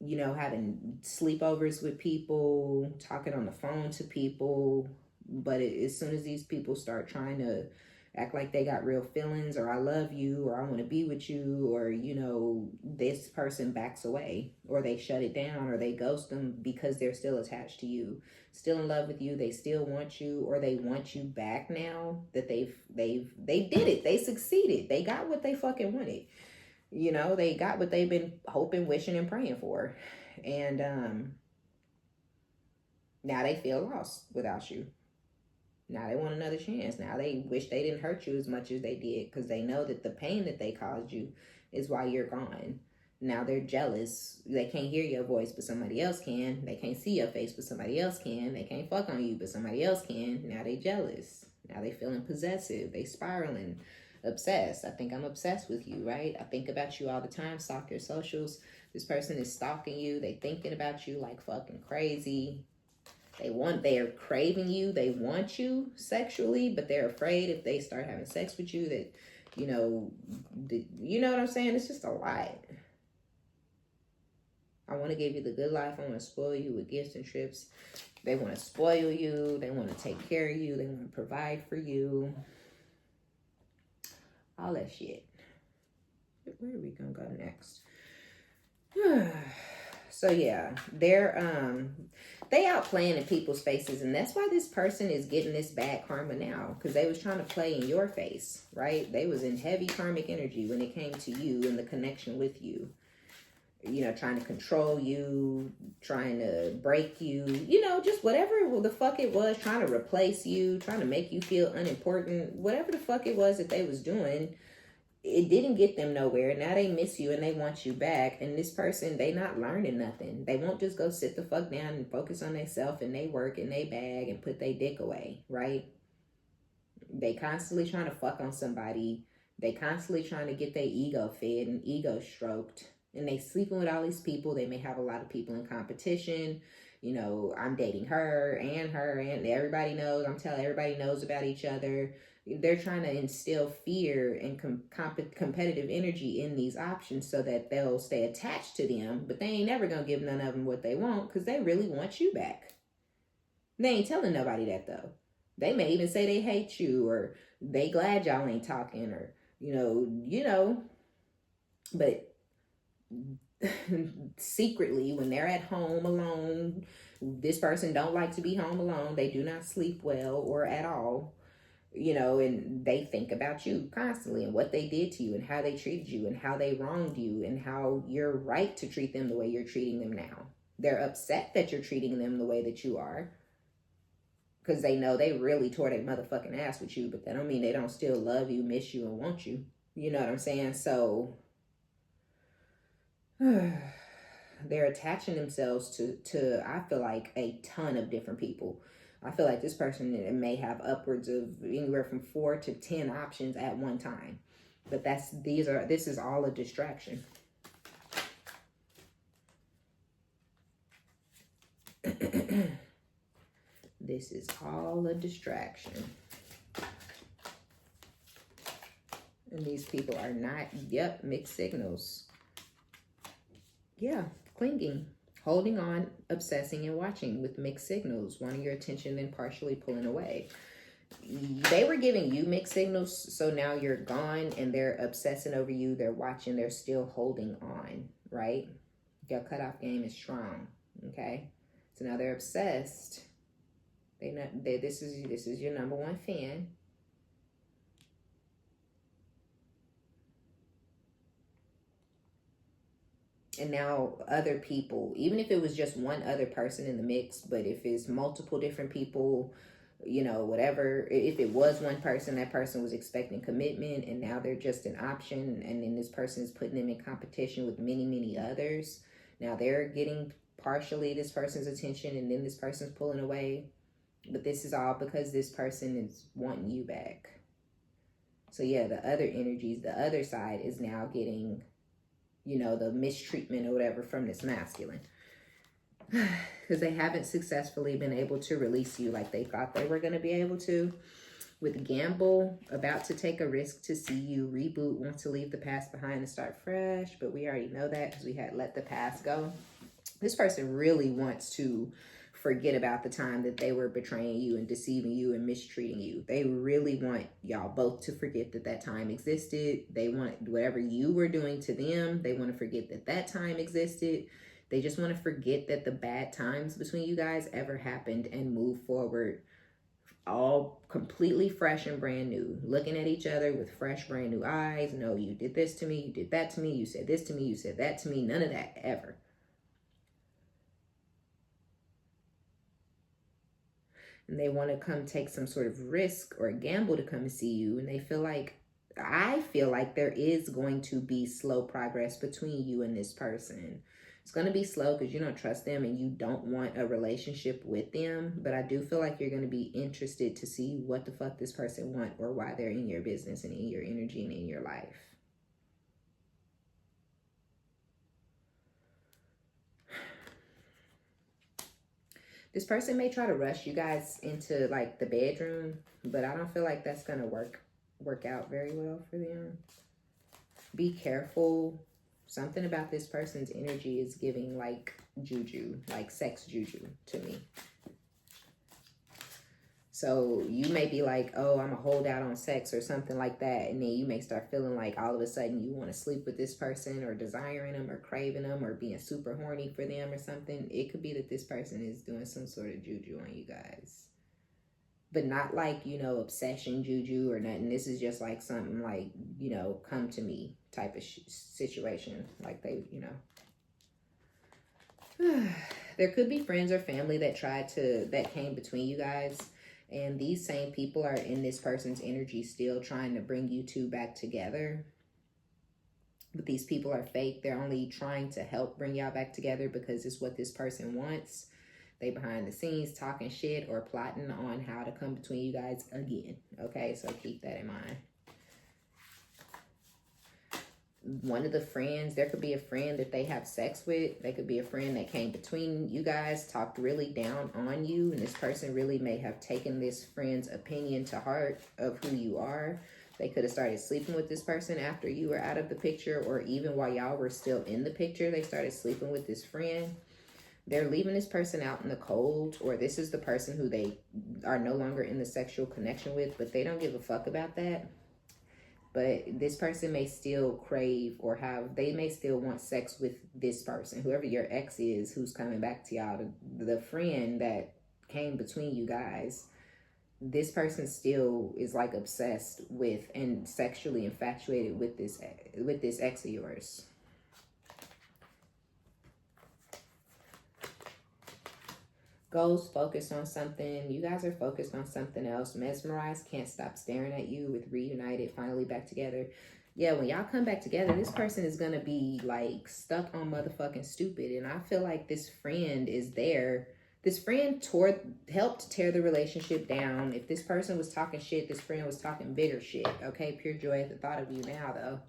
You know, having sleepovers with people, talking on the phone to people. But as soon as these people start trying to act like they got real feelings, or I love you, or I want to be with you, or, you know, this person backs away, or they shut it down, or they ghost them because they're still attached to you, still in love with you. They still want you, or they want you back now that they did it. They succeeded. They got what they fucking wanted. You know, they got what they've been hoping, wishing, and praying for. And now they feel lost without you. Now they want another chance. Now they wish they didn't hurt you as much as they did because they know that the pain that they caused you is why you're gone. Now they're jealous. They can't hear your voice, but somebody else can. They can't see your face, but somebody else can. They can't fuck on you, but somebody else can. Now they jealous. Now they feeling possessive. They spiraling. Obsessed. I think I'm obsessed with you, right? I think about you all the time. Stalk your socials. This person is stalking you. They thinking about you like fucking crazy. They are craving you. They want you sexually, but they're afraid if they start having sex with you that, you know what I'm saying? It's just a lot. I want to give you the good life. I want to spoil you with gifts and trips. They want to spoil you. They want to take care of you. They want to provide for you. All that shit. Where are we gonna go next? So yeah, they out playing in people's faces, and that's why this person is getting this bad karma now, because they was trying to play in your face, right? They was in heavy karmic energy when it came to you and the connection with you. you know, trying to control you, trying to break you, you know, just whatever the fuck it was, trying to replace you, trying to make you feel unimportant, whatever the fuck it was that they was doing, it didn't get them nowhere. Now they miss you and they want you back. And this person, they not learning nothing. They won't just go sit the fuck down and focus on themselves and they work and they bag and put their dick away, right? They constantly trying to fuck on somebody. They constantly trying to get their ego fed and ego stroked. And they sleeping with all these people. They may have a lot of people in competition. You know, I'm dating her and everybody knows. I'm telling everybody knows about each other. They're trying to instill fear and competitive energy in these options so that they'll stay attached to them. But they ain't never going to give none of them what they want because they really want you back. They ain't telling nobody that though. They may even say they hate you or they glad y'all ain't talking or, you know, but secretly when they're at home alone, this person don't like to be home alone. They do not sleep well or at all, you know, and they think about you constantly and what they did to you and how they treated you and how they wronged you and how you're right to treat them the way you're treating them now. They're upset that you're treating them the way that you are because they know they really tore their motherfucking ass with you, but that don't mean they don't still love you, miss you, and want you. You know what I'm saying? So they're attaching themselves to I feel like a ton of different people. I feel like this person may have upwards of anywhere from 4 to 10 options at one time. But this is all a distraction. This is all a distraction. And these people are not, mixed signals. Yeah, clinging, holding on, obsessing, and watching with mixed signals, wanting your attention and partially pulling away. They were giving you mixed signals, so now you're gone and they're obsessing over you, they're watching, they're still holding on, right? Your cutoff game is strong, okay? So now they're obsessed. This is your number one fan. And now other people, even if it was just one other person in the mix, but if it's multiple different people, you know, whatever, if it was one person, that person was expecting commitment and now they're just an option. And then this person is putting them in competition with many, many others. Now they're getting partially this person's attention and then this person's pulling away. But this is all because this person is wanting you back. So yeah, the other energies, the other side is now getting, you know, the mistreatment or whatever from this masculine. Because they haven't successfully been able to release you like they thought they were going to be able to. With gamble, about to take a risk to see you, reboot, want to leave the past behind and start fresh. But we already know that because we had let the past go. This person really wants to forget about the time that they were betraying you and deceiving you and mistreating you. They really want y'all both to forget that that time existed. They want whatever you were doing to them. They want to forget that that time existed. They just want to forget that the bad times between you guys ever happened and move forward all completely fresh and brand new, looking at each other with fresh brand new eyes. No, you did this to me, you did that to me, you said this to me, you said that to me. None of that ever. And they want to come take some sort of risk or gamble to come see you. And I feel like there is going to be slow progress between you and this person. It's going to be slow because you don't trust them and you don't want a relationship with them. But I do feel like you're going to be interested to see what the fuck this person want or why they're in your business and in your energy and in your life. This person may try to rush you guys into like the bedroom, but I don't feel like that's going to work out very well for them. Be careful. Something about this person's energy is giving like juju, like sex juju to me. So you may be like, oh, I'm a hold out on sex or something like that. And then you may start feeling like all of a sudden you want to sleep with this person or desiring them or craving them or being super horny for them or something. It could be that this person is doing some sort of juju on you guys. But not like, you know, obsession juju or nothing. This is just like something like, you know, come to me type of situation. Like they, you know. There could be friends or family that came between you guys. And these same people are in this person's energy still trying to bring you two back together. But these people are fake. They're only trying to help bring y'all back together because it's what this person wants. They behind the scenes talking shit or plotting on how to come between you guys again. Okay, so keep that in mind. One of the friends, there could be a friend that they have sex with. They could be a friend that came between you guys, talked really down on you, and this person really may have taken this friend's opinion to heart of who you are. They could have started sleeping with this person after you were out of the picture, or even while y'all were still in the picture, they started sleeping with this friend. They're leaving this person out in the cold, or this is the person who they are no longer in the sexual connection with, but they don't give a fuck about that. But this person may still crave or they may still want sex with this person, whoever your ex is, who's coming back to y'all, the friend that came between you guys. This person still is like obsessed with and sexually infatuated with this ex of yours. Goals, focused on something. You guys are focused on something else. Mesmerized, can't stop staring at you with reunited, finally back together. Yeah, when y'all come back together, this person is going to be like stuck on motherfucking stupid. And I feel like this friend is there. This friend helped tear the relationship down. If this person was talking shit, this friend was talking bigger shit. Okay, pure joy at the thought of you now, though.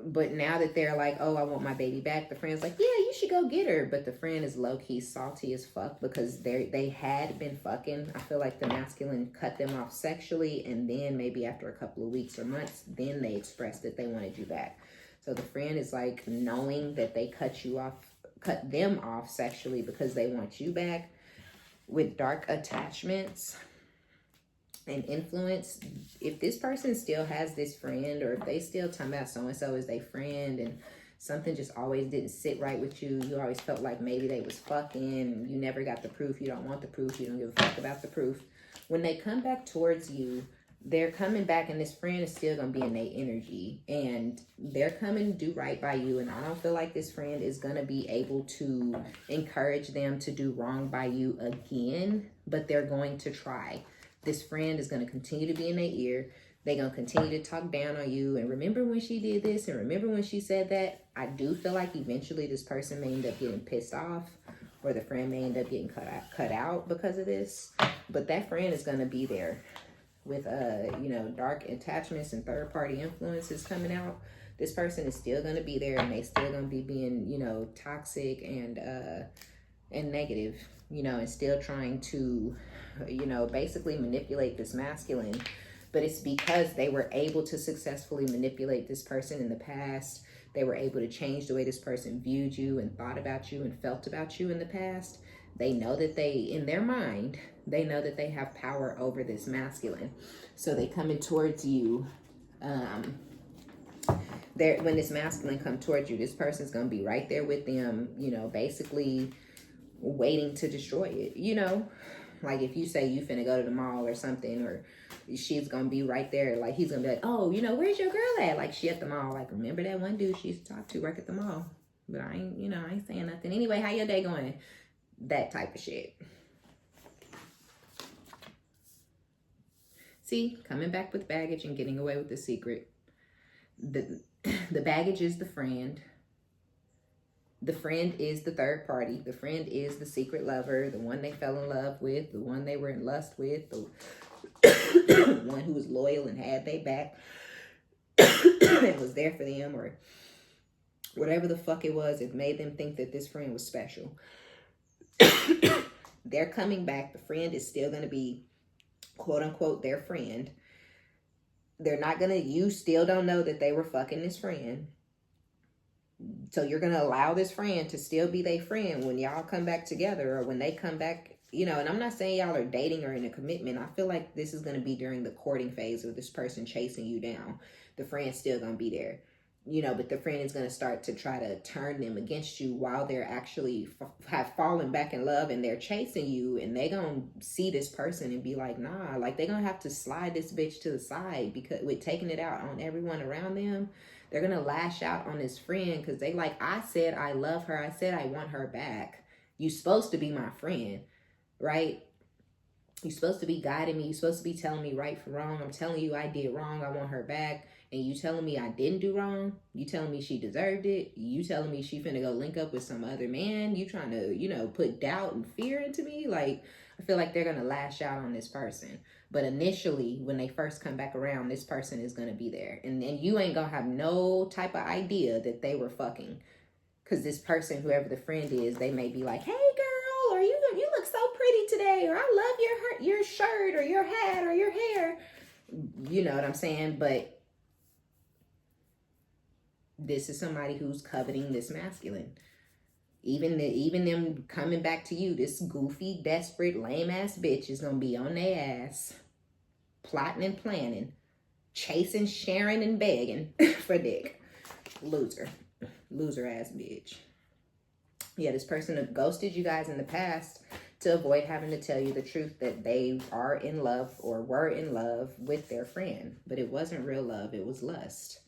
But now that they're like, oh, I want my baby back, the friend's like, yeah, you should go get her. But the friend is low-key salty as fuck because they had been fucking. I feel like the masculine cut them off sexually, and then maybe after a couple of weeks or months, then they expressed that they wanted you back. So the friend is like knowing that they cut them off sexually because they want you back. With dark attachments and influence, if this person still has this friend, or if they still talking about so-and-so as their friend, and something just always didn't sit right with you, you always felt like maybe they was fucking, you never got the proof, you don't want the proof, you don't give a fuck about the proof. When they come back towards you, they're coming back, and this friend is still gonna be in their energy, and they're coming to do right by you. And I don't feel like this friend is gonna be able to encourage them to do wrong by you again, but they're going to try. This friend is going to continue to be in their ear. They're going to continue to talk down on you. And remember when she did this? And remember when she said that? I do feel like eventually this person may end up getting pissed off, or the friend may end up getting cut out because of this. But that friend is going to be there with, dark attachments and third-party influences coming out. This person is still going to be there, and they still going to be being, toxic and negative, and still trying to, basically manipulate this masculine. But it's because they were able to successfully manipulate this person in the past. They were able to change the way this person viewed you and thought about you and felt about you in the past. They know that in their mind, they know that they have power over this masculine. So they coming towards you. When this masculine come towards you, this person's going to be right there with them, basically waiting to destroy it, Like if you say you finna go to the mall or something, or she's gonna be right there, like he's gonna be like, oh, where's your girl at? Like she at the mall, like remember that one dude she used to talk to work at the mall? But I ain't saying nothing. Anyway, how your day going? That type of shit. See, coming back with baggage and getting away with the secret. The baggage is the friend. The friend is the third party. The friend is the secret lover, the one they fell in love with, the one they were in lust with, the one who was loyal and had their back and was there for them, or whatever the fuck it was. It made them think that this friend was special. They're coming back. The friend is still going to be, quote unquote, their friend. You still don't know that they were fucking this friend. So you're going to allow this friend to still be their friend when y'all come back together, or when they come back, and I'm not saying y'all are dating or in a commitment. I feel like this is going to be during the courting phase of this person chasing you down. The friend's still going to be there. you know, but the friend is going to start to try to turn them against you while they're actually have fallen back in love, and they're chasing you, and they gonna see this person and be like, nah, like they gonna have to slide this bitch to the side, because with taking it out on everyone around them, they're gonna lash out on this friend because they like, I said I love her, I said I want her back, you supposed to be my friend, right? You're supposed to be guiding me. You're supposed to be telling me right from wrong. I'm telling you I did wrong. I want her back. And you telling me I didn't do wrong. You telling me she deserved it. You telling me she finna go link up with some other man. You trying to, you know, put doubt and fear into me. Like, I feel like they're going to lash out on this person. But initially, when they first come back around, this person is going to be there. And you ain't going to have no type of idea that they were fucking. Because this person, whoever the friend is, they may be like, hey, girl, or you look so pretty today, or I love your shirt or your hat or your hair. You know what I'm saying? But this is somebody who's coveting this masculine. Even them coming back to you, this goofy, desperate, lame-ass bitch is going to be on their ass, plotting and planning, chasing, sharing, and begging for dick. Loser-ass bitch. Yeah, this person ghosted you guys in the past to avoid having to tell you the truth that they are in love or were in love with their friend. But it wasn't real love. It was lust.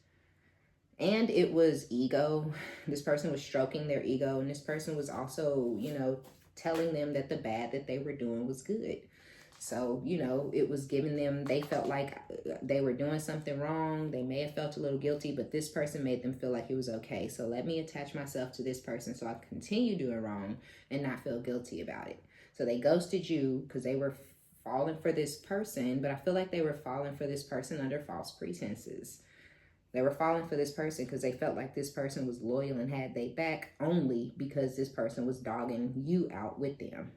And it was ego. This person was stroking their ego. And this person was also, you know, telling them that the bad that they were doing was good. So, you know, it was giving them, they felt like they were doing something wrong. They may have felt a little guilty, but this person made them feel like it was okay. So let me attach myself to this person so I continue doing wrong and not feel guilty about it. So they ghosted you because they were falling for this person, but I feel like they were falling for this person under false pretenses. They were falling for this person because they felt like this person was loyal and had their back only because this person was dogging you out with them.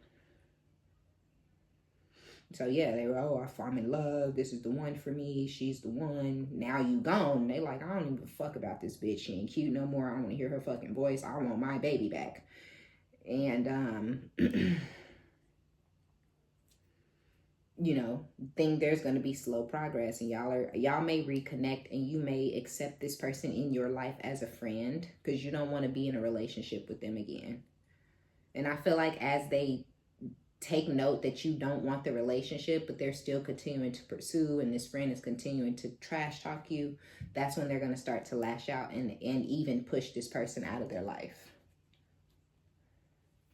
So yeah, they were, oh, I'm in love. This is the one for me. She's the one. Now you gone. They like, I don't even fuck about this bitch. She ain't cute no more. I don't want to hear her fucking voice. I want my baby back. And, you know, think there's going to be slow progress, and y'all may reconnect, and you may accept this person in your life as a friend because you don't want to be in a relationship with them again. And I feel like as they take note that you don't want the relationship, but they're still continuing to pursue, and this friend is continuing to trash talk you, that's when they're going to start to lash out and even push this person out of their life.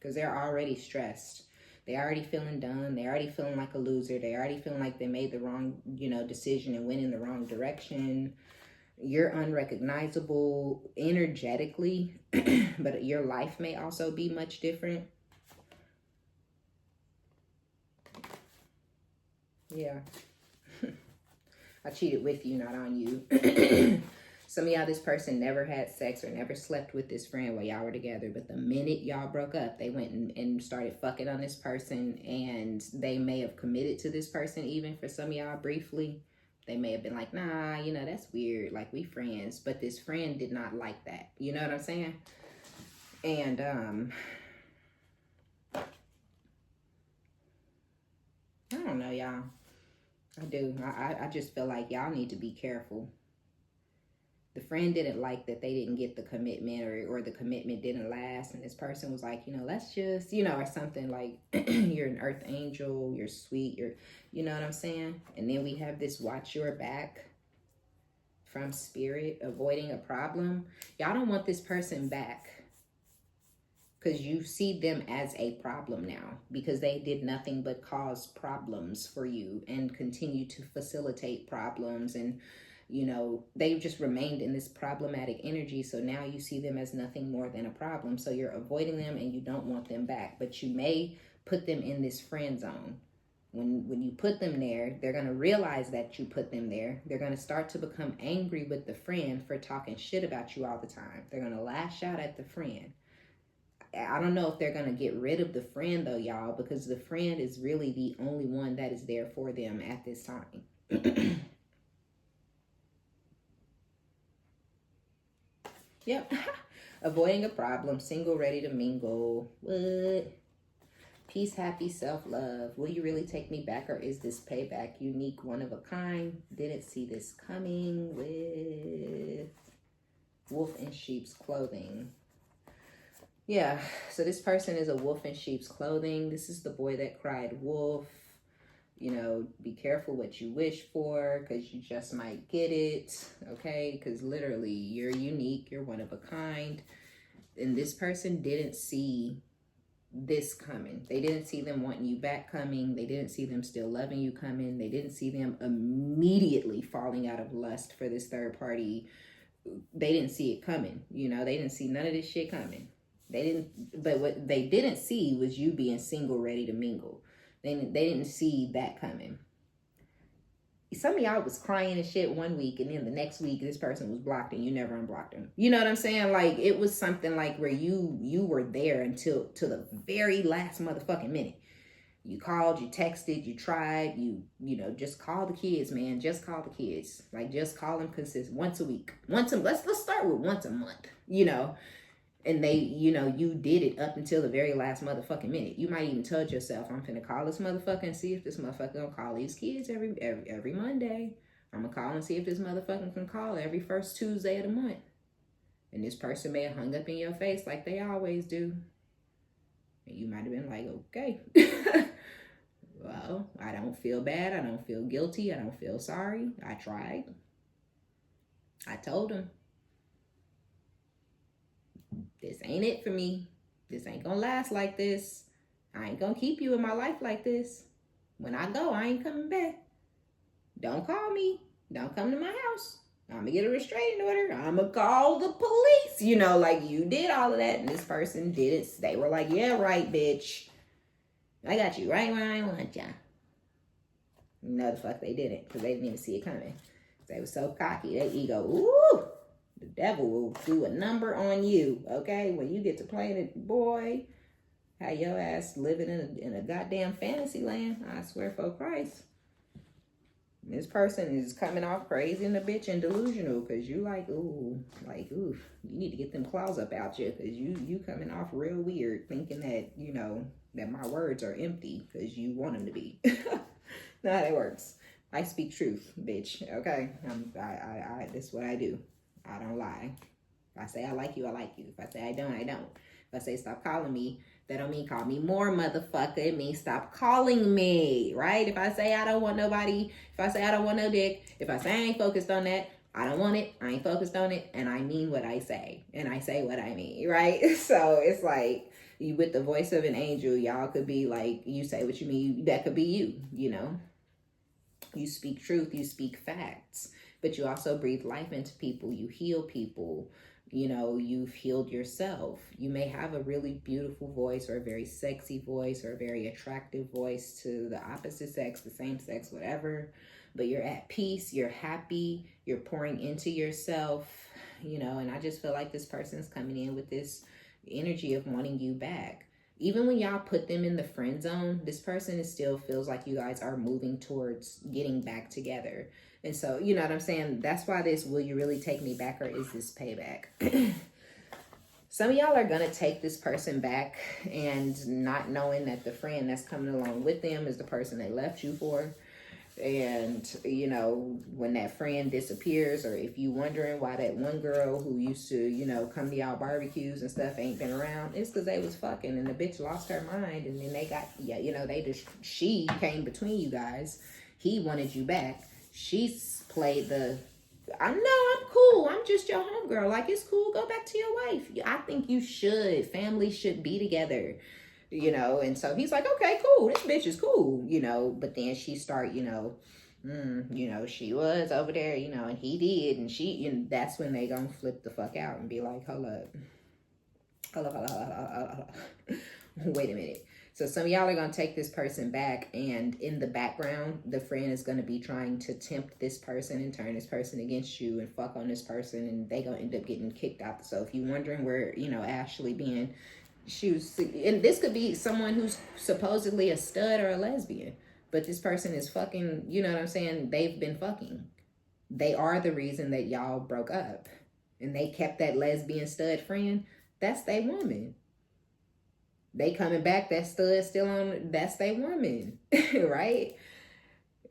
Because they're already stressed. They're already feeling done. They're already feeling like a loser. They're already feeling like they made the wrong, you know, decision and went in the wrong direction. You're unrecognizable energetically, but your life may also be much different. Yeah. I cheated with you, not on you. Some of y'all, this person never had sex or never slept with this friend while y'all were together. But the minute y'all broke up, they went and started fucking on this person. And they may have committed to this person even for some of y'all briefly. They may have been like, nah, you know, that's weird. Like, we friends. But this friend did not like that. You know what I'm saying? And, I don't know, y'all. I do. I just feel like y'all need to be careful. The friend didn't like that they didn't get the commitment, or the commitment didn't last. And this person was like, you know, let's just, you know, or something like, you're an earth angel, you're sweet, you know what I'm saying? And then we have this watch your back from spirit, avoiding a problem. Y'all don't want this person back because you see them as a problem now, because they did nothing but cause problems for you and continue to facilitate problems. And you know, they've just remained in this problematic energy. So now you see them as nothing more than a problem. So you're avoiding them and you don't want them back. But you may put them in this friend zone. When you put them there, they're going to realize that you put them there. They're going to start to become angry with the friend for talking shit about you all the time. They're going to lash out at the friend. I don't know if they're going to get rid of the friend though, y'all, because the friend is really the only one that is there for them at this time. Yep. Avoiding a problem, single, ready to mingle. What? Peace, happy, self-love. Will you really take me back, or is this payback? Unique, one of a kind. Didn't see this coming with Wolf in sheep's clothing. Yeah, so this person is a wolf in sheep's clothing. This is the boy that cried wolf. You know, be careful what you wish for, because you just might get it, okay? Because literally, you're unique, you're one of a kind. And this person didn't see this coming. They didn't see them wanting you back coming. They didn't see them still loving you coming. They didn't see them immediately falling out of lust for this third party. They didn't see it coming. You know, they didn't see none of this shit coming. They didn't, but what they didn't see was you being single, ready to mingle. They didn't see that coming. Some of y'all was crying and shit one week, and then the next week this person was blocked and you never unblocked them. You know what I'm saying? Like, it was something like where you were there until the very last motherfucking minute. You called, you texted, you tried, you know, just call the kids, man. Just call the kids. Like, just call them consistent once a week. Let's start with once a month, you know. And they, you know, you did it up until the very last motherfucking minute. You might even told yourself, I'm finna call this motherfucker and see if this motherfucker gonna call these kids every Monday. I'm gonna call and see if this motherfucker can call every first Tuesday of the month. And this person may have hung up in your face like they always do. And you might have been like, okay. Well, I don't feel bad. I don't feel guilty. I don't feel sorry. I tried. I told him. This ain't it for me. This ain't gonna last like this. I ain't gonna keep you in my life like this. When I go, I ain't coming back. Don't call me. Don't come to my house. I'm gonna get a restraining order. I'm gonna call the police. You know, like, you did all of that and this person did it. They were like, yeah, right, bitch. I got you right where I want ya. No, the fuck they didn't, because they didn't even see it coming. They were so cocky. Their ego, ooh. The devil will do a number on you, okay? When you get to playing it, boy, how your ass living in a goddamn fantasy land. I swear for Christ. This person is coming off crazy and a bitch and delusional, because you like, ooh, you need to get them claws up out you, because you coming off real weird, thinking that, you know, that my words are empty because you want them to be. Not how that works. I speak truth, bitch, okay? This is what I do. I don't lie. If I say I like you, I like you. If I say I don't, I don't. If I say stop calling me, that don't mean call me more, motherfucker. It means stop calling me, right? If I say I don't want nobody, if I say I don't want no dick, if I say I ain't focused on that, I don't want it, I ain't focused on it, and I mean what I say, and I say what I mean, right? So it's like, you with the voice of an angel, y'all could be like, you say what you mean, that could be you, you know? You speak truth, you speak facts. But you also breathe life into people. You heal people. You know, you've healed yourself. You may have a really beautiful voice, or a very sexy voice, or a very attractive voice to the opposite sex, the same sex, whatever. But you're at peace. You're happy. You're pouring into yourself. You know, and I just feel like this person's coming in with this energy of wanting you back. Even when y'all put them in the friend zone, this person still feels like you guys are moving towards getting back together. And so, you know what I'm saying? That's why this, will you really take me back, or is this payback? Some of y'all are going to take this person back and not knowing that the friend that's coming along with them is the person they left you for. And, you know, when that friend disappears, or if you wondering why that one girl who used to, you know, come to y'all barbecues and stuff ain't been around, it's because they was fucking and the bitch lost her mind. And then they got, yeah, you know, she came between you guys. He wanted you back. She's played the, I know I'm cool. I'm just your homegirl. Like, it's cool. Go back to your wife. I think you should. Family should be together, you know. And so he's like, okay, cool. This bitch is cool, you know. But then she start, you know, you know, she was over there, you know, and he did. And she, and that's when they gonna flip the fuck out and be like, hold up. Hold up. Wait a minute. So some of y'all are going to take this person back, and in the background, the friend is going to be trying to tempt this person and turn this person against you and fuck on this person, and they going to end up getting kicked out. So if you're wondering where, you know, Ashley being, and this could be someone who's supposedly a stud or a lesbian, but this person is fucking, you know what I'm saying? They've been fucking. They are the reason that y'all broke up, and they kept that lesbian stud friend. That's their woman. They coming back, that stud still on, that's their woman, right?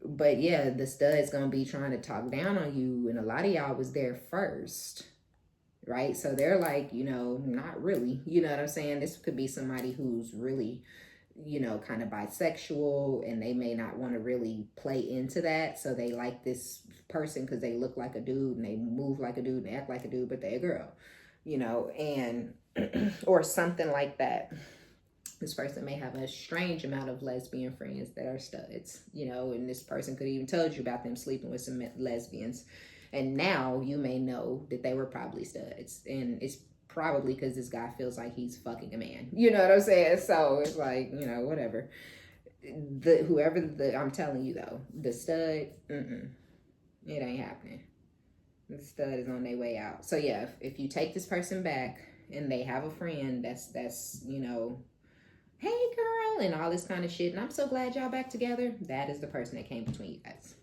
But yeah, the stud's gonna be trying to talk down on you, and a lot of y'all was there first. right? So they're like, you know, not really, you know what I'm saying? This could be somebody who's really, you know, kind of bisexual, and they may not want to really play into that. So they like this person because they look like a dude and they move like a dude and act like a dude, but they're a girl, you know, and or something like that. This person may have a strange amount of lesbian friends that are studs, you know, and this person could even told you about them sleeping with some lesbians. And now you may know that they were probably studs. And it's probably because this guy feels like he's fucking a man. You know what I'm saying? So it's like, you know, whatever. I'm telling you though, the stud, it ain't happening. The stud is on their way out. So yeah, if you take this person back and they have a friend that's you know, hey girl, and all this kind of shit, and I'm so glad y'all back together, that is the person that came between you guys.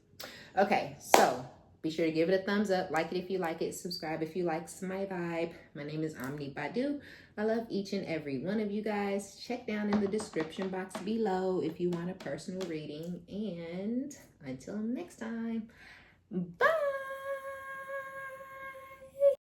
Okay, so be sure to give it a thumbs up, like it if you like it, subscribe if you like my vibe. My name is OmniBadu. I love each and every one of you guys. Check down in the description box below if you want a personal reading, and until next time, bye.